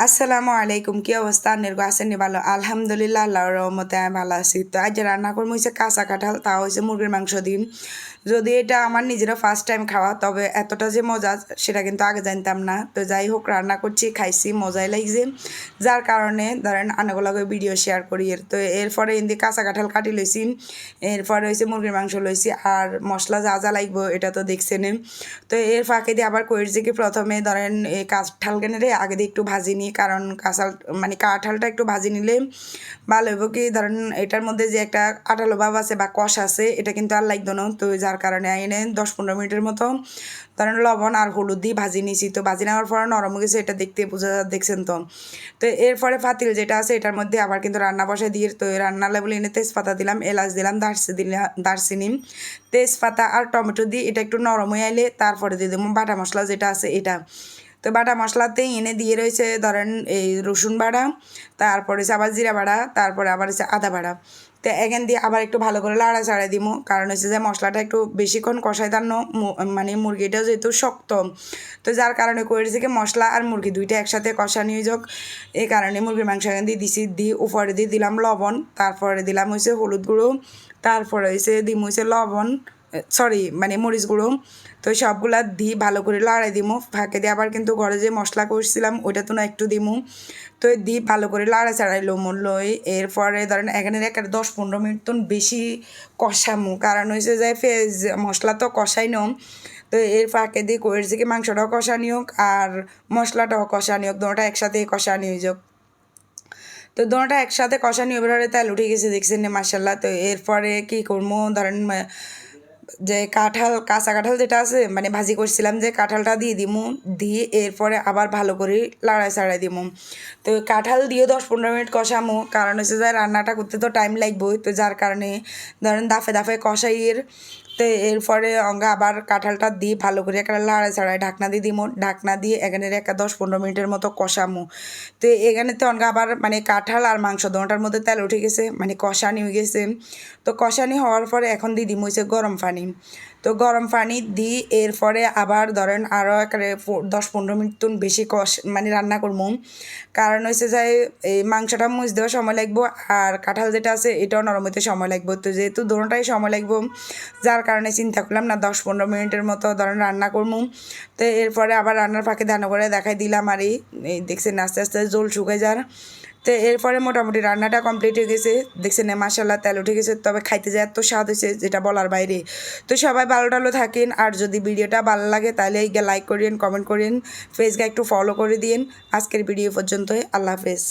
আসসালামু আলাইকুম, কি অবস্থা? নির্গো আছেন ভালো? আলহামদুলিল্লাহ, আল্লাহর রহমতে আমি ভালো আছি। তো আজ রান্না করবো হচ্ছে কাঁচা কাঁঠাল, তা হচ্ছে মুরগির মাংস দিন। যদি এটা আমার নিজেরও ফার্স্ট টাইম খাওয়া, তবে এতটা যে মজা সেটা কিন্তু আগে জানতাম না। তো যাই হোক, রান্না করছি, খাইছি, মজাই লাগছে, যার কারণে ধরেন আনাগুলাকে ভিডিও শেয়ার করি। তো এরপরে ইন্দি কাঁচা কাঁঠাল কাটি লইছি, এরপরে হয়েছে মুরগির মাংস লইছি, আর মশলা যা যা লাগবো এটা তো দেখছেন। তো এর ফাঁকে দিয়ে আবার করেছি কি, প্রথমে ধরেন এই কাঁঠাল কেনে আগে দিয়ে একটু ভাজি নিই, কারণ কাঁঠালটা একটু ভাজি নিলে ভালো হইব। কি ধরেন এটার মধ্যে যে একটা আঠালো ভাব আছে বা কষ আছে, এটা কিন্তু আর লাগতো না। তো যার কারণে এনে 10-15 মিনিটের মতো ধরেন লবণ আর হলুদ দিয়ে ভাজি নিয়েছি। তো ভাজি নেওয়ার পরে নরম হয়ে গেছে, এটা দেখতে বোঝা দেখছেন। তো এরপরে পাতিল যেটা আছে এটার মধ্যে আবার কিন্তু রান্না বসাই দিয়ে, তো রান্না লেবুল এনে তেজপাতা দিলাম, এলাচ দিলাম, দারচিনি, তেজপাতা আর টমেটো দিয়ে এটা একটু নরম হয়ে আইলে তারপরে দিয়ে দেবো বাটা মশলা যেটা আছে এটা। তো বাটা মশলাতে এনে দিয়ে রয়েছে ধরেন এই রসুন বাটা, তারপরে হচ্ছে আবার জিরা বাটা, তারপরে আবার হচ্ছে আদা বাটা। তো এখান দিয়ে আবার একটু ভালো করে লাড়া চাড়াই দিব, কারণ হচ্ছে যে মশলাটা একটু বেশিক্ষণ কষাই তার মানে মুরগিটা যেহেতু শক্ত, তো যার কারণে করেছে কি মশলা আর মুরগি দুইটা একসাথে কষা নিয়ে যাক, এই কারণে মুরগির মাংস এখান দিয়ে দিছি। উপরে দিয়ে দিলাম লবণ, তারপরে দিলাম হচ্ছে হলুদ গুঁড়ো, তারপরে হচ্ছে দিম হচ্ছে লবণ, সরি মানে মরিচ গুঁড়ো। তো সবগুলা দিই ভালো করে লড়াই দিমু, ফাঁকে দিয়ে আবার কিন্তু ঘরে যে মশলা করছিলাম ওইটা তো না একটু দিমু। তো দিই ভালো করে লাড়া চাড়াইলো লই। এরপরে ধরেন এখানে একটা 10-15 মিনিট তো বেশি কষামু, কারণ হয়েছে যে মশলা তো কষাই নম। তো এর ফাঁকে দিয়ে করেছি কি মাংসটাও কষানি হোক আর মশলাটাও কষানি হোক, দুটোটা একসাথে কষানি হয়ে যাক। তো দুটোটা একসাথে কষানি এবারে তেল উঠে গেছে দেখছেন মাসাল্লাহ। তো এরপরে কী করবো ধরেন যে কাঁচা কাঁঠাল যেটা আছে মানে ভাজি করছিলাম, যে কাঁঠালটা দিয়ে দিমু, দিয়ে এরপরে আবার ভালো করে লাড়াই চাড়াই দিমু। তো কাঁঠাল দিয়ে 10-15 মিনিট কষামো, কারণ হচ্ছে যে রান্নাটা করতে তো টাইম লাগবেই। তো যার কারণে ধরেন দাফে দাফে কষাইয়ের। তো এরপরে আবার কাঁঠালটা দিয়ে ভালো করে একটা লাড়াই চাড়াই ঢাকনা দিয়ে দিমু, ঢাকনা দিয়ে এখানে একটা 10-15 মিনিটের মতো কষামো। তো এখানে তো আবার মানে কাঁঠাল আর মাংস দুটার মধ্যে তেল উঠে গেছে, মানে কষানি হয়ে গেছে। তো কষানি হওয়ার পরে এখন দিয়ে দিম হয়েছে গরম পানি। তো গরম পানি দিই, এরপরে আবার ধরেন আরও একেবারে 10-15 মিনিট তো বেশি মানে রান্না করবো, কারণ হচ্ছে যে এই মাংসটা মুছ দেওয়ার সময় লাগবো, আর কাঁঠাল যেটা আছে এটাও নরম হতে সময় লাগবো। তো যেহেতু দুটোটাই সময় লাগবো, যার কারণে চিন্তা করলাম না 10-15 মিনিটের মতো ধরেন রান্না করবো। তো এরপরে আবার রান্নার ফাঁকে ধান করে দেখাই দিলাম, আর এই দেখছেন আস্তে আস্তে জল শুকায় যার। তো এরপরে মোটামুটি রান্নাটা কমপ্লিট হয়ে গেছে দেখছেন, মাসাল্লাহ তেল উঠে গেছে। তবে খাইতে যায় এত স্বাদ হয়েছে যেটা বলার বাইরে। তো সবাই ভালো টালো থাকেন, আর যদি ভিডিওটা ভালো লাগে তাহলে লাইক করেন, কমেন্ট করেন, ফেসকে একটু ফলো করে দিন। আজকের ভিডিও পর্যন্তই, আল্লাহ হাফেজ।